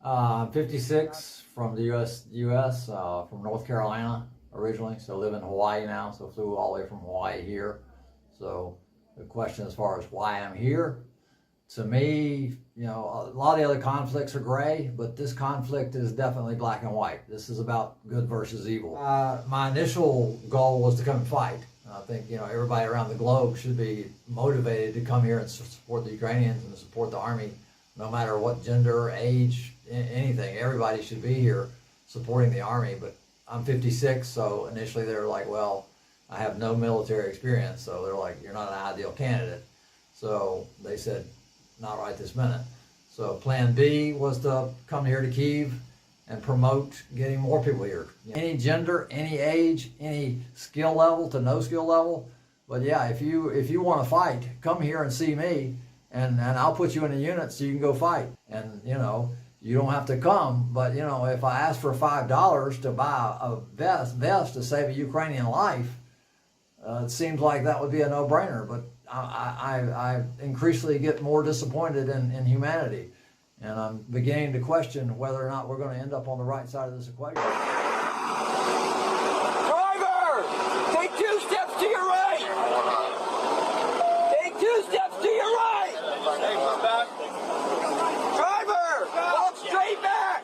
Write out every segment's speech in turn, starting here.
I'm 56 from the U.S. From North Carolina originally, so live in Hawaii now. So flew all the way from Hawaii here. So the question as far as why I'm here, to me, a lot of the other conflicts are gray, but this conflict is definitely black and white. This is about good versus evil. My initial goal was to come and fight. I think everybody around the globe should be motivated to come here and support the Ukrainians and support the army, no matter what gender, age, anything. Everybody should be here supporting the army. But I'm 56, so initially they were like, well, I have no military experience, so they're like, you're not an ideal candidate. So they said, not right this minute. So plan B was to come here to Kyiv and promote getting more people here. Any gender, any age, any skill level to no skill level. But yeah, if you want to fight, come here and see me, and I'll put you in a unit so you can go fight. And you don't have to come, but if I ask for $5 to buy a vest to save a Ukrainian life, it seems like that would be a no-brainer. But I increasingly get more disappointed in humanity. And I'm beginning to question whether or not we're going to end up on the right side of this equation. Driver! Take 2 steps to your right! Take 2 steps to your right! Driver! Walk straight back!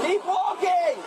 Keep walking!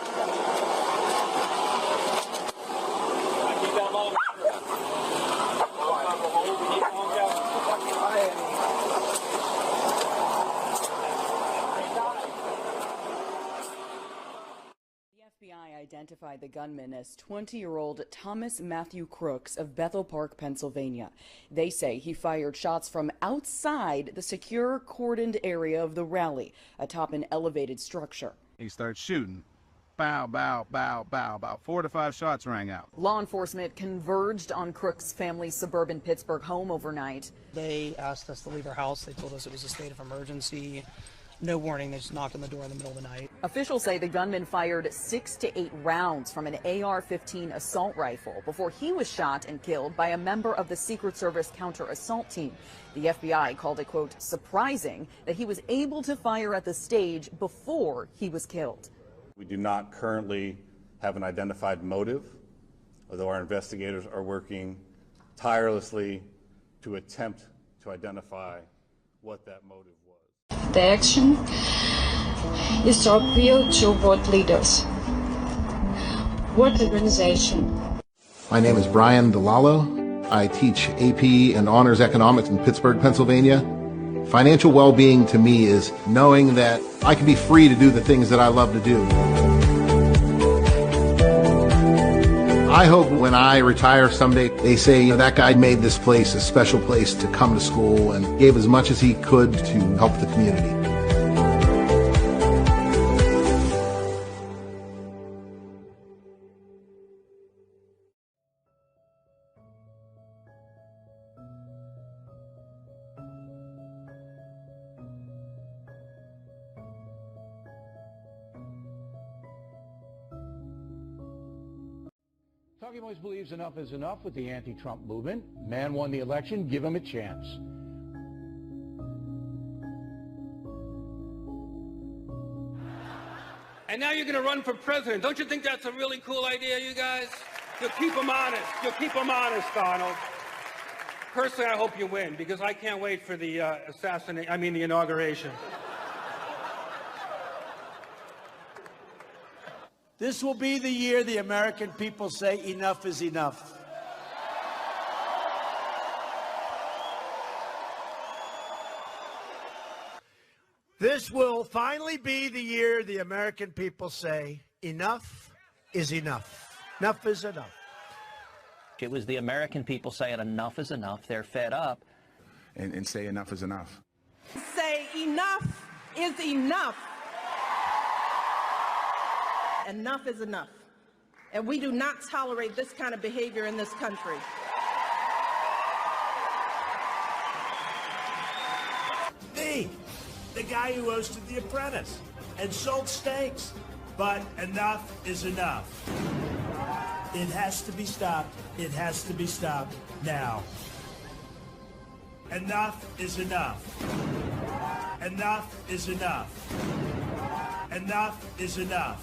Identified the gunman as 20-year-old Thomas Matthew Crooks of Bethel Park, Pennsylvania. They say he fired shots from outside the secure cordoned area of the rally, atop an elevated structure. He starts shooting. Bow, bow, bow, bow. About 4 to 5 shots rang out. Law enforcement converged on Crooks' family's suburban Pittsburgh home overnight. They asked us to leave our house. They told us it was a state of emergency. No warning, they just knocked on the door in the middle of the night. Officials say the gunman fired 6 to 8 rounds from an AR-15 assault rifle before he was shot and killed by a member of the Secret Service counter-assault team. The FBI called it, quote, surprising that he was able to fire at the stage before he was killed. We do not currently have an identified motive, although our investigators are working tirelessly to attempt to identify what that motive was. The action is to appeal to what leaders, what organization. My name is Brian DeLallo. I teach AP and Honors Economics in Pittsburgh, Pennsylvania. Financial well-being to me is knowing that I can be free to do the things that I love to do. I hope when I retire someday, they say, that guy made this place a special place to come to school and gave as much as he could to help the community. Talking Points believes enough is enough with the anti-Trump movement. Man won the election, give him a chance. And now you're going to run for president. Don't you think that's a really cool idea, you guys? You'll keep them honest. You'll keep them honest, Donald. Personally, I hope you win, because I can't wait for the the inauguration. This will be the year the American people say enough is enough. This will finally be the year the American people say enough is enough. Enough is enough. It was the American people saying enough is enough. They're fed up. And say enough is enough. Say enough is enough. Enough is enough. And we do not tolerate this kind of behavior in this country. Me, the guy who hosted The Apprentice and sold steaks. But enough is enough. It has to be stopped. It has to be stopped now. Enough is enough. Enough is enough. Enough is enough.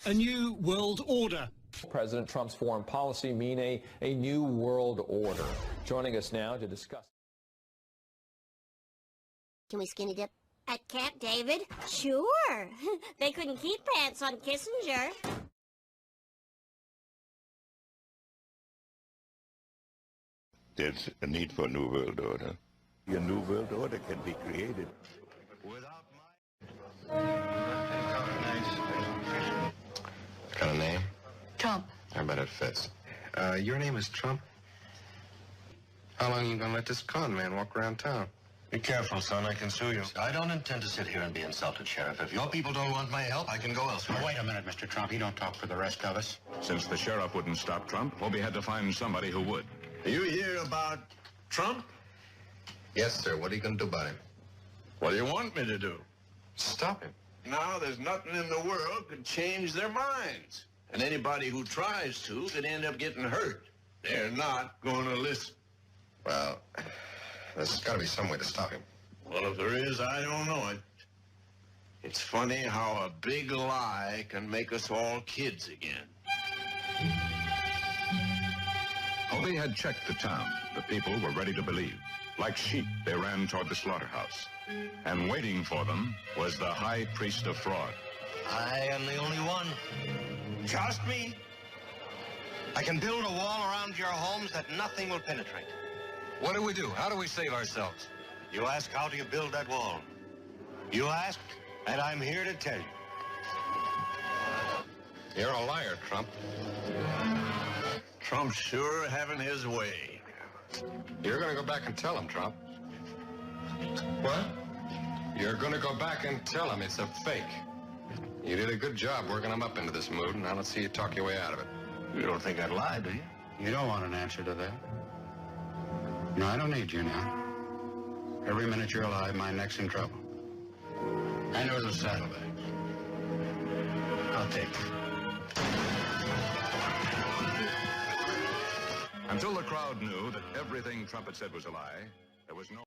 A new world order. President Trump's foreign policy mean a new world order. Joining us now to discuss. Can we skinny dip? At Camp David? Sure. They couldn't keep pants on Kissinger. There's a need for a new world order. A new world order can be created without Got a name? Trump. I bet it fits. Your name is Trump? How long are you gonna let this con man walk around town? Be careful, son. I can sue you. I don't intend to sit here and be insulted, Sheriff. If your people don't want my help, I can go elsewhere. Wait a minute, Mr. Trump. You don't talk for the rest of us. Since the sheriff wouldn't stop Trump, Hobie had to find somebody who would. You hear about Trump? Yes, sir. What are you gonna do about him? What do you want me to do? Stop him. Now, there's nothing in the world could change their minds. And anybody who tries to could end up getting hurt. They're not going to listen. Well, there's got to be some way to stop him. Well, if there is, I don't know it. It's funny how a big lie can make us all kids again. Hobie had checked the town. The people were ready to believe. Like sheep, they ran toward the slaughterhouse. And waiting for them was the high priest of fraud. I am the only one. Trust me. I can build a wall around your homes that nothing will penetrate. What do we do? How do we save ourselves? You ask, how do you build that wall? You asked, and I'm here to tell you. You're a liar, Trump. Trump's sure having his way. You're gonna go back and tell him, Trump. What? You're gonna go back and tell him it's a fake. You did a good job working him up into this mood, and now let's see you talk your way out of it. You don't think I'd lie, do you? You don't want an answer to that. No, I don't need you now. Every minute you're alive, my neck's in trouble. I know the saddlebags. I'll take them. Until the crowd knew that everything Trump had said was a lie, there was no